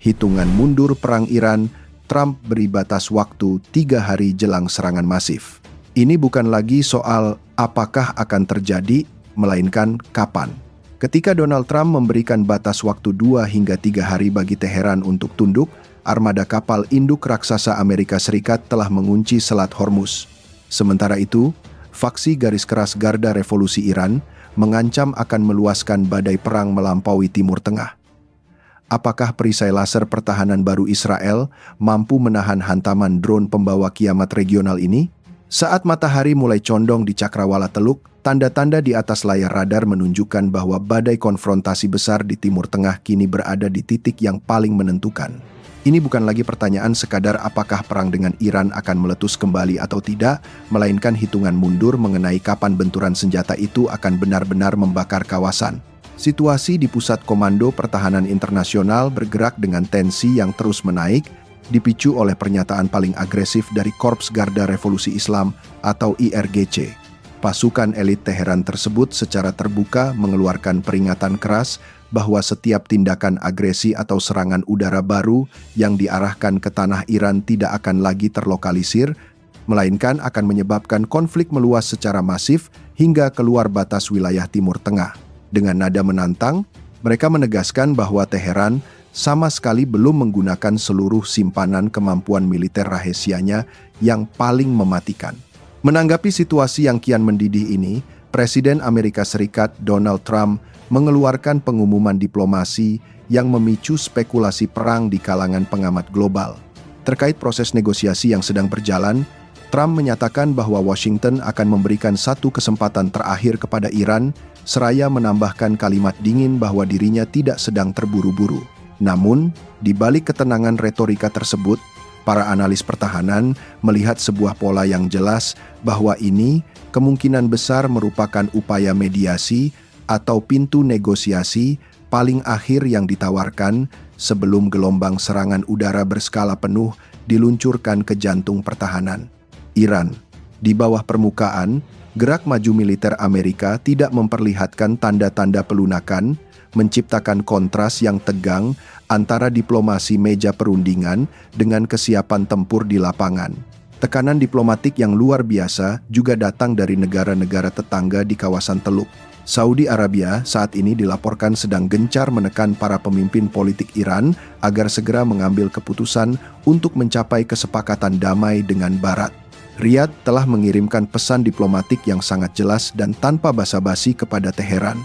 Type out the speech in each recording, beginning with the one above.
hitungan mundur perang Iran, Trump beri batas waktu 3 hari jelang serangan masif. Ini bukan lagi soal apakah akan terjadi, melainkan kapan. Ketika Donald Trump memberikan batas waktu 2 hingga 3 hari bagi Teheran untuk tunduk, armada kapal induk raksasa Amerika Serikat telah mengunci Selat Hormuz. Sementara itu, faksi garis keras Garda Revolusi Iran mengancam akan meluaskan badai perang melampaui Timur Tengah. Apakah perisai laser pertahanan baru Israel mampu menahan hantaman drone pembawa kiamat regional ini? Saat matahari mulai condong di Cakrawala Teluk, tanda-tanda di atas layar radar menunjukkan bahwa badai konfrontasi besar di Timur Tengah kini berada di titik yang paling menentukan. Ini bukan lagi pertanyaan sekadar apakah perang dengan Iran akan meletus kembali atau tidak, melainkan hitungan mundur mengenai kapan benturan senjata itu akan benar-benar membakar kawasan. Situasi di Pusat Komando Pertahanan Internasional bergerak dengan tensi yang terus menaik, dipicu oleh pernyataan paling agresif dari Korps Garda Revolusi Islam atau IRGC. Pasukan elit Teheran tersebut secara terbuka mengeluarkan peringatan keras bahwa setiap tindakan agresi atau serangan udara baru yang diarahkan ke tanah Iran tidak akan lagi terlokalisir, melainkan akan menyebabkan konflik meluas secara masif hingga keluar batas wilayah Timur Tengah. Dengan nada menantang, mereka menegaskan bahwa Teheran sama sekali belum menggunakan seluruh simpanan kemampuan militer rahasianya yang paling mematikan. Menanggapi situasi yang kian mendidih ini, Presiden Amerika Serikat Donald Trump mengeluarkan pengumuman diplomasi yang memicu spekulasi perang di kalangan pengamat global. Terkait proses negosiasi yang sedang berjalan, Trump menyatakan bahwa Washington akan memberikan satu kesempatan terakhir kepada Iran, seraya menambahkan kalimat dingin bahwa dirinya tidak sedang terburu-buru. Namun, di balik ketenangan retorika tersebut, para analis pertahanan melihat sebuah pola yang jelas bahwa ini kemungkinan besar merupakan upaya mediasi atau pintu negosiasi paling akhir yang ditawarkan sebelum gelombang serangan udara berskala penuh diluncurkan ke jantung pertahanan. Iran, di bawah permukaan, gerak maju militer Amerika tidak memperlihatkan tanda-tanda pelunakan, menciptakan kontras yang tegang antara diplomasi meja perundingan dengan kesiapan tempur di lapangan. Tekanan diplomatik yang luar biasa juga datang dari negara-negara tetangga di kawasan Teluk. Saudi Arabia saat ini dilaporkan sedang gencar menekan para pemimpin politik Iran agar segera mengambil keputusan untuk mencapai kesepakatan damai dengan Barat. Riyadh telah mengirimkan pesan diplomatik yang sangat jelas dan tanpa basa-basi kepada Teheran.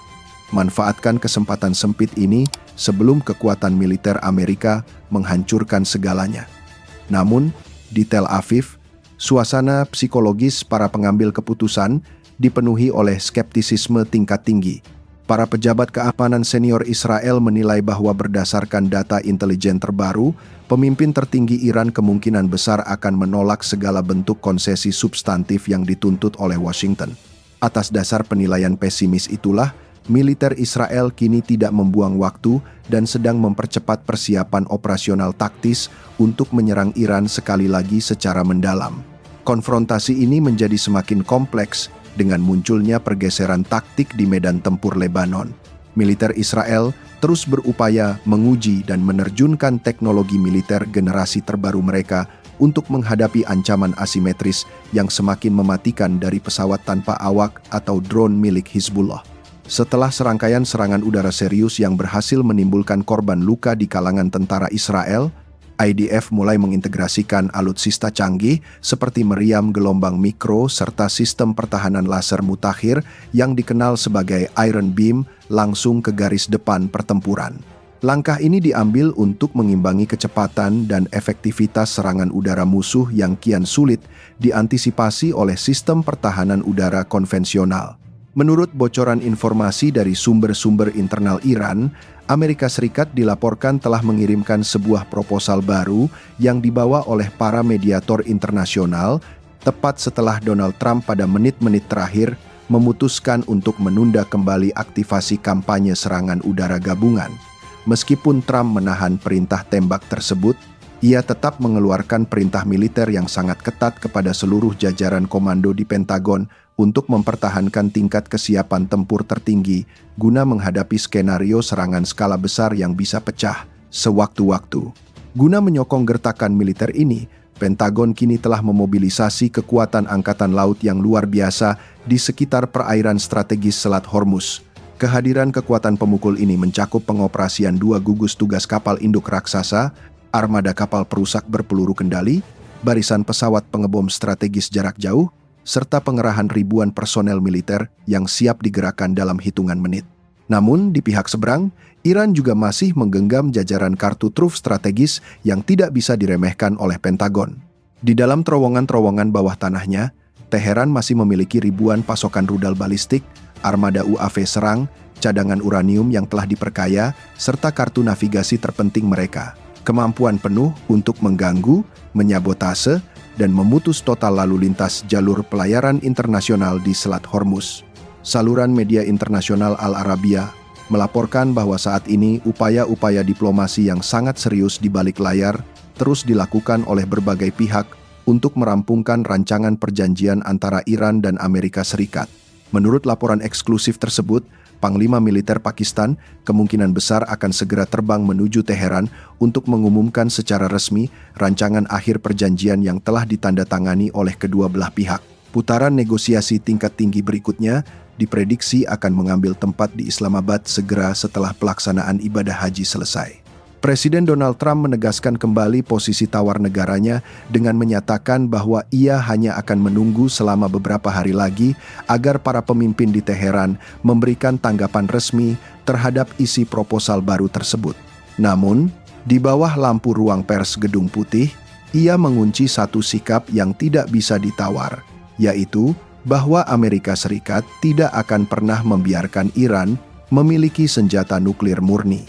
Manfaatkan kesempatan sempit ini sebelum kekuatan militer Amerika menghancurkan segalanya. Namun, di Tel Aviv, suasana psikologis para pengambil keputusan dipenuhi oleh skeptisisme tingkat tinggi. Para pejabat keamanan senior Israel menilai bahwa berdasarkan data intelijen terbaru, pemimpin tertinggi Iran kemungkinan besar akan menolak segala bentuk konsesi substantif yang dituntut oleh Washington. Atas dasar penilaian pesimis itulah, militer Israel kini tidak membuang waktu dan sedang mempercepat persiapan operasional taktis untuk menyerang Iran sekali lagi secara mendalam. Konfrontasi ini menjadi semakin kompleks dengan munculnya pergeseran taktik di medan tempur Lebanon. Militer Israel terus berupaya menguji dan menerjunkan teknologi militer generasi terbaru mereka untuk menghadapi ancaman asimetris yang semakin mematikan dari pesawat tanpa awak atau drone milik Hizbullah. Setelah serangkaian serangan udara serius yang berhasil menimbulkan korban luka di kalangan tentara Israel, IDF mulai mengintegrasikan alutsista canggih seperti meriam gelombang mikro serta sistem pertahanan laser mutakhir yang dikenal sebagai Iron Beam langsung ke garis depan pertempuran. Langkah ini diambil untuk mengimbangi kecepatan dan efektivitas serangan udara musuh yang kian sulit diantisipasi oleh sistem pertahanan udara konvensional. Menurut bocoran informasi dari sumber-sumber internal Iran, Amerika Serikat dilaporkan telah mengirimkan sebuah proposal baru yang dibawa oleh para mediator internasional tepat setelah Donald Trump pada menit-menit terakhir memutuskan untuk menunda kembali aktivasi kampanye serangan udara gabungan. Meskipun Trump menahan perintah tembak tersebut, ia tetap mengeluarkan perintah militer yang sangat ketat kepada seluruh jajaran komando di Pentagon untuk mempertahankan tingkat kesiapan tempur tertinggi guna menghadapi skenario serangan skala besar yang bisa pecah sewaktu-waktu. Guna menyokong gertakan militer ini, Pentagon kini telah memobilisasi kekuatan angkatan laut yang luar biasa di sekitar perairan strategis Selat Hormuz. Kehadiran kekuatan pemukul ini mencakup pengoperasian 2 gugus tugas kapal induk raksasa, armada kapal perusak berpeluru kendali, barisan pesawat pengebom strategis jarak jauh, serta pengerahan ribuan personel militer yang siap digerakkan dalam hitungan menit. Namun, di pihak seberang, Iran juga masih menggenggam jajaran kartu truf strategis yang tidak bisa diremehkan oleh Pentagon. Di dalam terowongan-terowongan bawah tanahnya, Teheran masih memiliki ribuan pasokan rudal balistik, armada UAV serang, cadangan uranium yang telah diperkaya, serta kartu navigasi terpenting mereka. Kemampuan penuh untuk mengganggu, menyabotase, dan memutus total lalu lintas jalur pelayaran internasional di Selat Hormuz. Saluran media internasional Al Arabiya melaporkan bahwa saat ini upaya-upaya diplomasi yang sangat serius di balik layar terus dilakukan oleh berbagai pihak untuk merampungkan rancangan perjanjian antara Iran dan Amerika Serikat. Menurut laporan eksklusif tersebut, Panglima Militer Pakistan kemungkinan besar akan segera terbang menuju Teheran untuk mengumumkan secara resmi rancangan akhir perjanjian yang telah ditandatangani oleh kedua belah pihak. Putaran negosiasi tingkat tinggi berikutnya diprediksi akan mengambil tempat di Islamabad segera setelah pelaksanaan ibadah haji selesai. Presiden Donald Trump menegaskan kembali posisi tawar negaranya dengan menyatakan bahwa ia hanya akan menunggu selama beberapa hari lagi agar para pemimpin di Teheran memberikan tanggapan resmi terhadap isi proposal baru tersebut. Namun, di bawah lampu ruang pers Gedung Putih, ia mengunci satu sikap yang tidak bisa ditawar, yaitu bahwa Amerika Serikat tidak akan pernah membiarkan Iran memiliki senjata nuklir murni.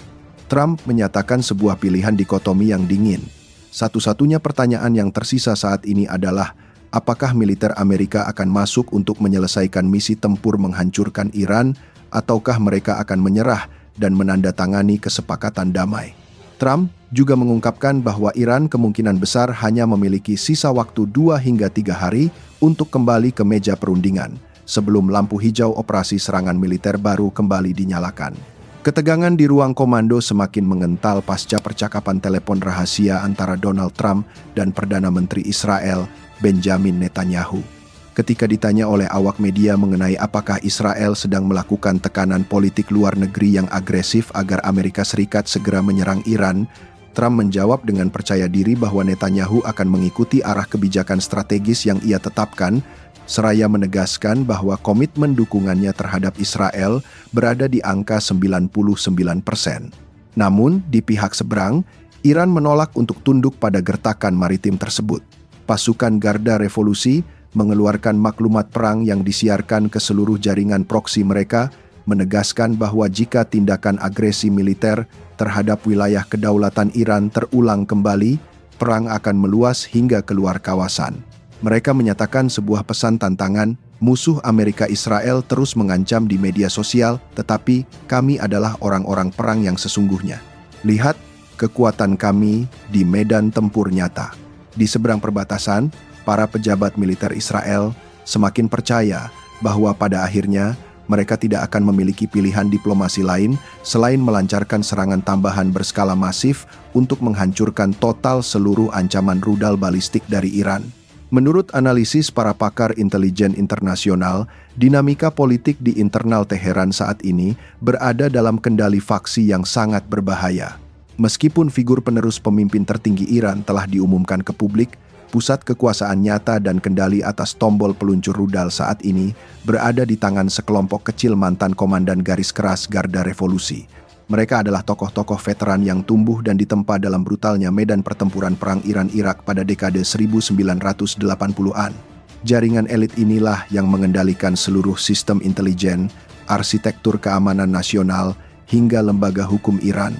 Trump menyatakan sebuah pilihan dikotomi yang dingin. Satu-satunya pertanyaan yang tersisa saat ini adalah, apakah militer Amerika akan masuk untuk menyelesaikan misi tempur menghancurkan Iran, ataukah mereka akan menyerah dan menandatangani kesepakatan damai? Trump juga mengungkapkan bahwa Iran kemungkinan besar hanya memiliki sisa waktu 2 hingga 3 hari untuk kembali ke meja perundingan, sebelum lampu hijau operasi serangan militer baru kembali dinyalakan. Ketegangan di ruang komando semakin mengental pasca percakapan telepon rahasia antara Donald Trump dan Perdana Menteri Israel, Benjamin Netanyahu. Ketika ditanya oleh awak media mengenai apakah Israel sedang melakukan tekanan politik luar negeri yang agresif agar Amerika Serikat segera menyerang Iran, Trump menjawab dengan percaya diri bahwa Netanyahu akan mengikuti arah kebijakan strategis yang ia tetapkan, seraya menegaskan bahwa komitmen dukungannya terhadap Israel berada di angka 99%. Namun, di pihak seberang, Iran menolak untuk tunduk pada gertakan maritim tersebut. Pasukan Garda Revolusi mengeluarkan maklumat perang yang disiarkan ke seluruh jaringan proksi mereka, menegaskan bahwa jika tindakan agresi militer terhadap wilayah kedaulatan Iran terulang kembali, perang akan meluas hingga keluar kawasan. Mereka menyatakan sebuah pesan tantangan, musuh Amerika Israel terus mengancam di media sosial, tetapi kami adalah orang-orang perang yang sesungguhnya. Lihat kekuatan kami di medan tempur nyata. Di seberang perbatasan, para pejabat militer Israel semakin percaya bahwa pada akhirnya mereka tidak akan memiliki pilihan diplomasi lain selain melancarkan serangan tambahan berskala masif untuk menghancurkan total seluruh ancaman rudal balistik dari Iran. Menurut analisis para pakar intelijen internasional, dinamika politik di internal Teheran saat ini berada dalam kendali faksi yang sangat berbahaya. Meskipun figur penerus pemimpin tertinggi Iran telah diumumkan ke publik, pusat kekuasaan nyata dan kendali atas tombol peluncur rudal saat ini berada di tangan sekelompok kecil mantan komandan garis keras Garda Revolusi. Mereka adalah tokoh-tokoh veteran yang tumbuh dan ditempa dalam brutalnya medan pertempuran perang Iran-Irak pada dekade 1980-an. Jaringan elit inilah yang mengendalikan seluruh sistem intelijen, arsitektur keamanan nasional, hingga lembaga hukum Iran.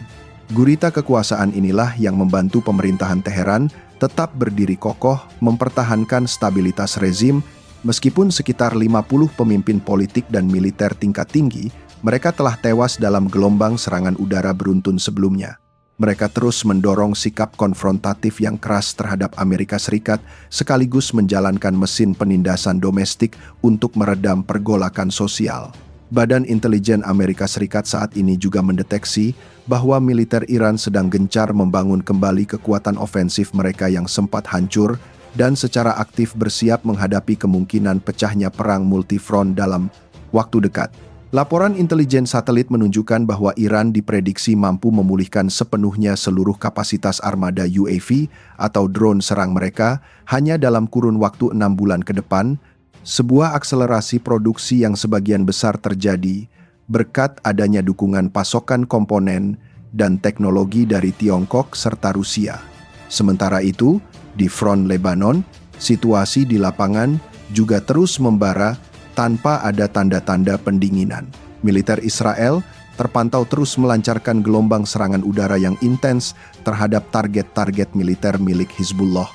Gurita kekuasaan inilah yang membantu pemerintahan Teheran tetap berdiri kokoh mempertahankan stabilitas rezim, meskipun sekitar 50 pemimpin politik dan militer tingkat tinggi, mereka telah tewas dalam gelombang serangan udara beruntun sebelumnya. Mereka terus mendorong sikap konfrontatif yang keras terhadap Amerika Serikat, sekaligus menjalankan mesin penindasan domestik untuk meredam pergolakan sosial. Badan Intelijen Amerika Serikat saat ini juga mendeteksi bahwa militer Iran sedang gencar membangun kembali kekuatan ofensif mereka yang sempat hancur dan secara aktif bersiap menghadapi kemungkinan pecahnya perang multifront dalam waktu dekat. Laporan intelijen satelit menunjukkan bahwa Iran diprediksi mampu memulihkan sepenuhnya seluruh kapasitas armada UAV atau drone serang mereka hanya dalam kurun waktu 6 bulan ke depan, sebuah akselerasi produksi yang sebagian besar terjadi berkat adanya dukungan pasokan komponen dan teknologi dari Tiongkok serta Rusia. Sementara itu, di front Lebanon, situasi di lapangan juga terus membara tanpa ada tanda-tanda pendinginan. Militer Israel terpantau terus melancarkan gelombang serangan udara yang intens terhadap target-target militer milik Hizbullah.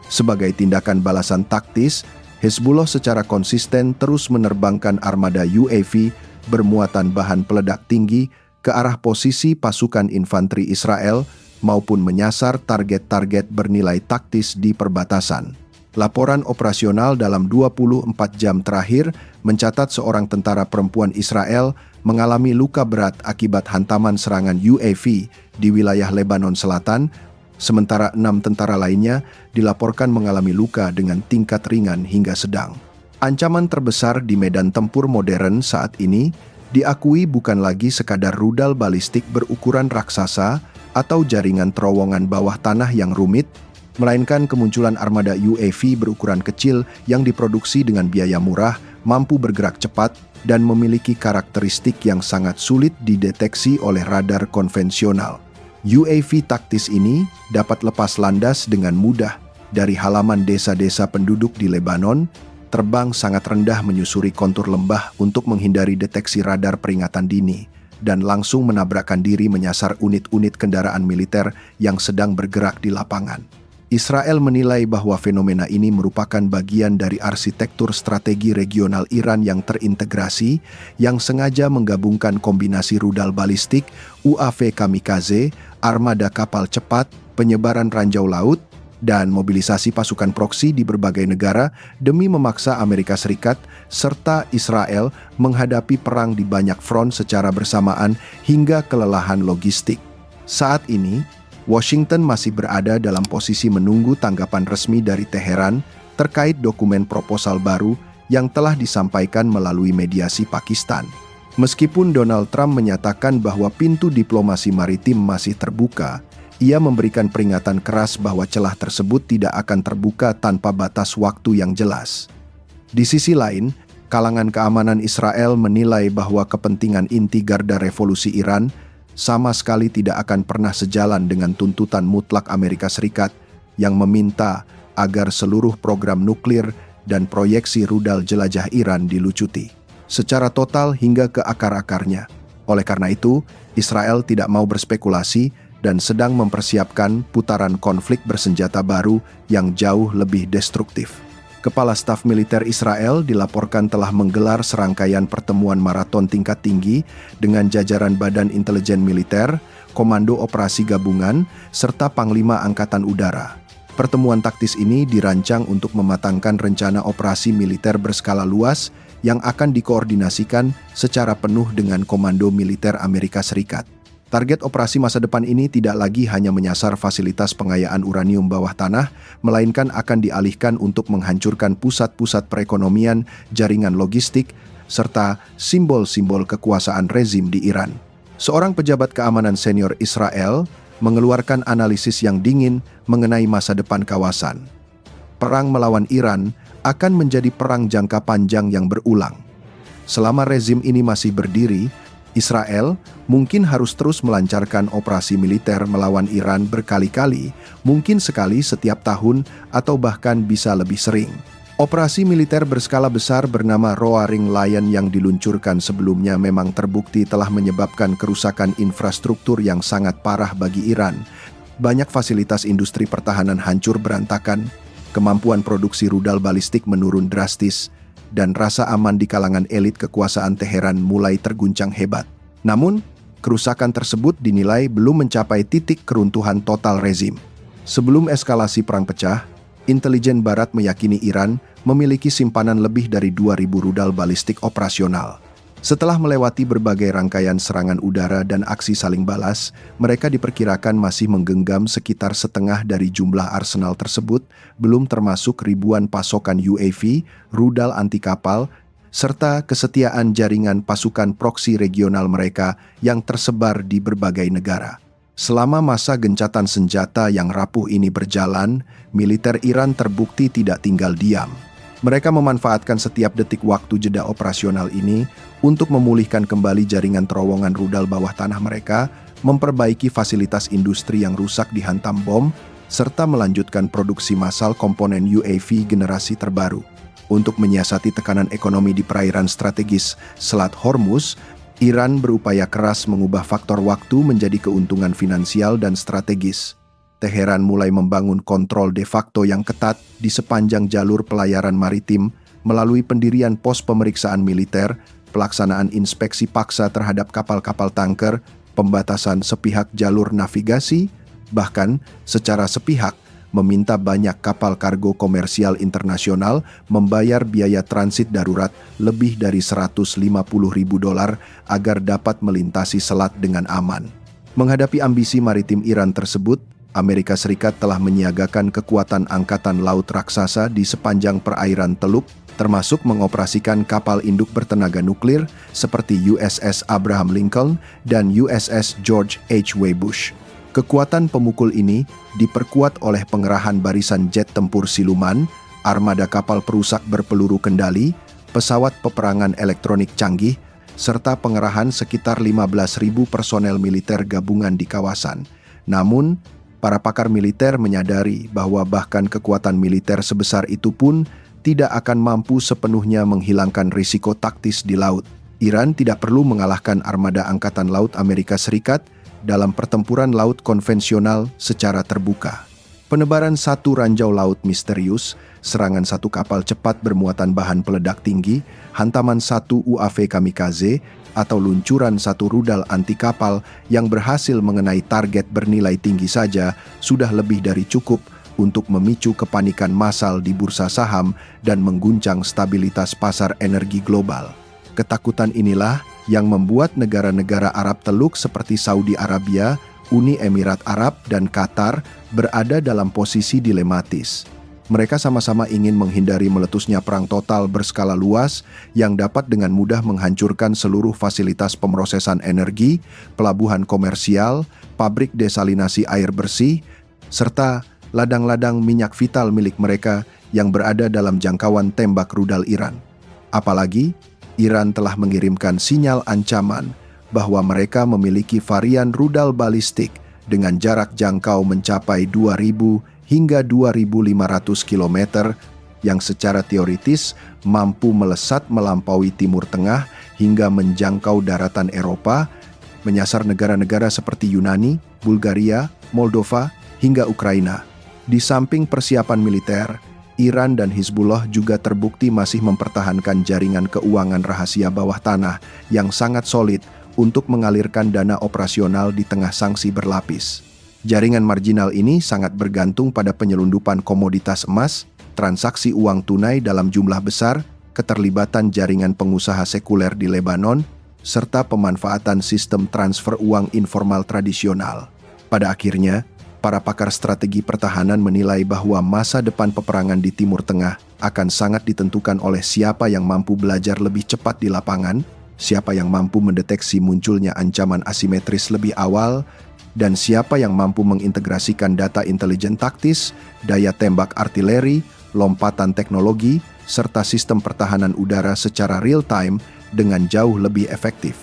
Sebagai tindakan balasan taktis, Hizbullah secara konsisten terus menerbangkan armada UAV bermuatan bahan peledak tinggi ke arah posisi pasukan infanteri Israel maupun menyasar target-target bernilai taktis di perbatasan. Laporan operasional dalam 24 jam terakhir mencatat seorang tentara perempuan Israel mengalami luka berat akibat hantaman serangan UAV di wilayah Lebanon Selatan, sementara 6 tentara lainnya dilaporkan mengalami luka dengan tingkat ringan hingga sedang. Ancaman terbesar di medan tempur modern saat ini diakui bukan lagi sekadar rudal balistik berukuran raksasa atau jaringan terowongan bawah tanah yang rumit, melainkan kemunculan armada UAV berukuran kecil yang diproduksi dengan biaya murah, mampu bergerak cepat, dan memiliki karakteristik yang sangat sulit dideteksi oleh radar konvensional. UAV taktis ini dapat lepas landas dengan mudah dari halaman desa-desa penduduk di Lebanon, terbang sangat rendah menyusuri kontur lembah untuk menghindari deteksi radar peringatan dini, dan langsung menabrakkan diri menyasar unit-unit kendaraan militer yang sedang bergerak di lapangan. Israel menilai bahwa fenomena ini merupakan bagian dari arsitektur strategi regional Iran yang terintegrasi, yang sengaja menggabungkan kombinasi rudal balistik, UAV kamikaze, armada kapal cepat, penyebaran ranjau laut, dan mobilisasi pasukan proksi di berbagai negara demi memaksa Amerika Serikat serta Israel menghadapi perang di banyak front secara bersamaan hingga kelelahan logistik. Saat ini, Washington masih berada dalam posisi menunggu tanggapan resmi dari Teheran terkait dokumen proposal baru yang telah disampaikan melalui mediasi Pakistan. Meskipun Donald Trump menyatakan bahwa pintu diplomasi maritim masih terbuka, ia memberikan peringatan keras bahwa celah tersebut tidak akan terbuka tanpa batas waktu yang jelas. Di sisi lain, kalangan keamanan Israel menilai bahwa kepentingan inti garda revolusi Iran sama sekali tidak akan pernah sejalan dengan tuntutan mutlak Amerika Serikat yang meminta agar seluruh program nuklir dan proyeksi rudal jelajah Iran dilucuti secara total hingga ke akar-akarnya. Oleh karena itu, Israel tidak mau berspekulasi dan sedang mempersiapkan putaran konflik bersenjata baru yang jauh lebih destruktif. Kepala Staf Militer Israel dilaporkan telah menggelar serangkaian pertemuan maraton tingkat tinggi dengan jajaran Badan Intelijen Militer, Komando Operasi Gabungan, serta Panglima Angkatan Udara. Pertemuan taktis ini dirancang untuk mematangkan rencana operasi militer berskala luas yang akan dikoordinasikan secara penuh dengan Komando Militer Amerika Serikat. Target operasi masa depan ini tidak lagi hanya menyasar fasilitas pengayaan uranium bawah tanah, melainkan akan dialihkan untuk menghancurkan pusat-pusat perekonomian, jaringan logistik, serta simbol-simbol kekuasaan rezim di Iran. Seorang pejabat keamanan senior Israel mengeluarkan analisis yang dingin mengenai masa depan kawasan. Perang melawan Iran akan menjadi perang jangka panjang yang berulang. Selama rezim ini masih berdiri, Israel mungkin harus terus melancarkan operasi militer melawan Iran berkali-kali, mungkin sekali setiap tahun atau bahkan bisa lebih sering. Operasi militer berskala besar bernama Roaring Lion yang diluncurkan sebelumnya memang terbukti telah menyebabkan kerusakan infrastruktur yang sangat parah bagi Iran. Banyak fasilitas industri pertahanan hancur berantakan, kemampuan produksi rudal balistik menurun drastis, dan rasa aman di kalangan elit kekuasaan Teheran mulai terguncang hebat. Namun, kerusakan tersebut dinilai belum mencapai titik keruntuhan total rezim. Sebelum eskalasi perang pecah, intelijen Barat meyakini Iran memiliki simpanan lebih dari 2.000 rudal balistik operasional. Setelah melewati berbagai rangkaian serangan udara dan aksi saling balas, mereka diperkirakan masih menggenggam sekitar setengah dari jumlah arsenal tersebut, belum termasuk ribuan pasokan UAV, rudal anti kapal, serta kesetiaan jaringan pasukan proksi regional mereka yang tersebar di berbagai negara. Selama masa gencatan senjata yang rapuh ini berjalan, militer Iran terbukti tidak tinggal diam. Mereka memanfaatkan setiap detik waktu jeda operasional ini untuk memulihkan kembali jaringan terowongan rudal bawah tanah mereka, memperbaiki fasilitas industri yang rusak dihantam bom, serta melanjutkan produksi massal komponen UAV generasi terbaru. Untuk menyiasati tekanan ekonomi di perairan strategis Selat Hormuz, Iran berupaya keras mengubah faktor waktu menjadi keuntungan finansial dan strategis. Teheran mulai membangun kontrol de facto yang ketat di sepanjang jalur pelayaran maritim melalui pendirian pos pemeriksaan militer, pelaksanaan inspeksi paksa terhadap kapal-kapal tanker, pembatasan sepihak jalur navigasi, bahkan secara sepihak meminta banyak kapal kargo komersial internasional membayar biaya transit darurat lebih dari $150.000 agar dapat melintasi selat dengan aman. Menghadapi ambisi maritim Iran tersebut, Amerika Serikat telah menyiagakan kekuatan angkatan laut raksasa di sepanjang perairan Teluk, termasuk mengoperasikan kapal induk bertenaga nuklir seperti USS Abraham Lincoln dan USS George H.W. Bush. Kekuatan pemukul ini diperkuat oleh pengerahan barisan jet tempur siluman, armada kapal perusak berpeluru kendali, pesawat peperangan elektronik canggih, serta pengerahan sekitar 15.000 personel militer gabungan di kawasan. Namun, para pakar militer menyadari bahwa bahkan kekuatan militer sebesar itu pun tidak akan mampu sepenuhnya menghilangkan risiko taktis di laut. Iran tidak perlu mengalahkan armada Angkatan Laut Amerika Serikat dalam pertempuran laut konvensional secara terbuka. Penebaran satu ranjau laut misterius, serangan satu kapal cepat bermuatan bahan peledak tinggi, hantaman satu UAV kamikaze, atau luncuran satu rudal anti kapal yang berhasil mengenai target bernilai tinggi saja sudah lebih dari cukup untuk memicu kepanikan massal di bursa saham dan mengguncang stabilitas pasar energi global. Ketakutan inilah yang membuat negara-negara Arab Teluk seperti Saudi Arabia, Uni Emirat Arab, dan Qatar berada dalam posisi dilematis. Mereka sama-sama ingin menghindari meletusnya perang total berskala luas yang dapat dengan mudah menghancurkan seluruh fasilitas pemrosesan energi, pelabuhan komersial, pabrik desalinasi air bersih, serta ladang-ladang minyak vital milik mereka yang berada dalam jangkauan tembak rudal Iran. Apalagi, Iran telah mengirimkan sinyal ancaman bahwa mereka memiliki varian rudal balistik dengan jarak jangkau mencapai 2.000 hingga 2.500 km yang secara teoritis mampu melesat melampaui Timur Tengah hingga menjangkau daratan Eropa, menyasar negara-negara seperti Yunani, Bulgaria, Moldova, hingga Ukraina. Di samping persiapan militer, Iran dan Hizbullah juga terbukti masih mempertahankan jaringan keuangan rahasia bawah tanah yang sangat solid untuk mengalirkan dana operasional di tengah sanksi berlapis. Jaringan marginal ini sangat bergantung pada penyelundupan komoditas emas, transaksi uang tunai dalam jumlah besar, keterlibatan jaringan pengusaha sekuler di Lebanon, serta pemanfaatan sistem transfer uang informal tradisional. Pada akhirnya, para pakar strategi pertahanan menilai bahwa masa depan peperangan di Timur Tengah akan sangat ditentukan oleh siapa yang mampu belajar lebih cepat di lapangan, siapa yang mampu mendeteksi munculnya ancaman asimetris lebih awal, dan siapa yang mampu mengintegrasikan data intelijen taktis, daya tembak artileri, lompatan teknologi, serta sistem pertahanan udara secara real-time dengan jauh lebih efektif.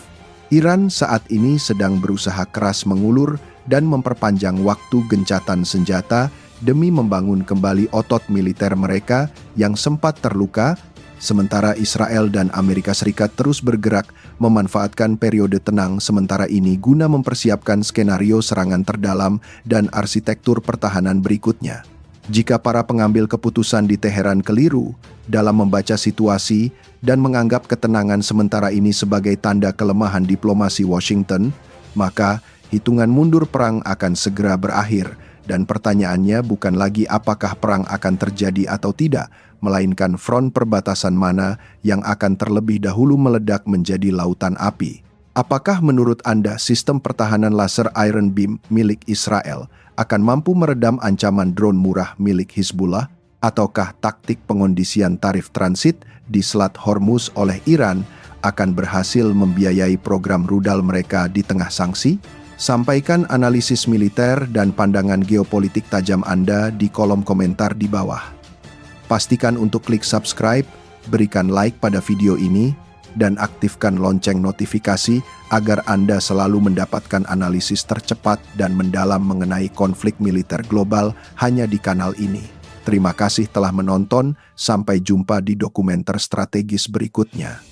Iran saat ini sedang berusaha keras mengulur dan memperpanjang waktu gencatan senjata demi membangun kembali otot militer mereka yang sempat terluka, sementara Israel dan Amerika Serikat terus bergerak memanfaatkan periode tenang sementara ini guna mempersiapkan skenario serangan terdalam dan arsitektur pertahanan berikutnya. Jika para pengambil keputusan di Teheran keliru dalam membaca situasi dan menganggap ketenangan sementara ini sebagai tanda kelemahan diplomasi Washington, maka hitungan mundur perang akan segera berakhir Dan pertanyaannya bukan lagi apakah perang akan terjadi atau tidak, melainkan front perbatasan mana yang akan terlebih dahulu meledak menjadi lautan api. Apakah menurut Anda sistem pertahanan laser Iron Beam milik Israel akan mampu meredam ancaman drone murah milik Hizbullah? Ataukah taktik pengondisian tarif transit di Selat Hormuz oleh Iran akan berhasil membiayai program rudal mereka di tengah sanksi? Sampaikan analisis militer dan pandangan geopolitik tajam Anda di kolom komentar di bawah. Pastikan untuk klik subscribe, berikan like pada video ini, dan aktifkan lonceng notifikasi agar Anda selalu mendapatkan analisis tercepat dan mendalam mengenai konflik militer global hanya di kanal ini. Terima kasih telah menonton, sampai jumpa di dokumenter strategis berikutnya.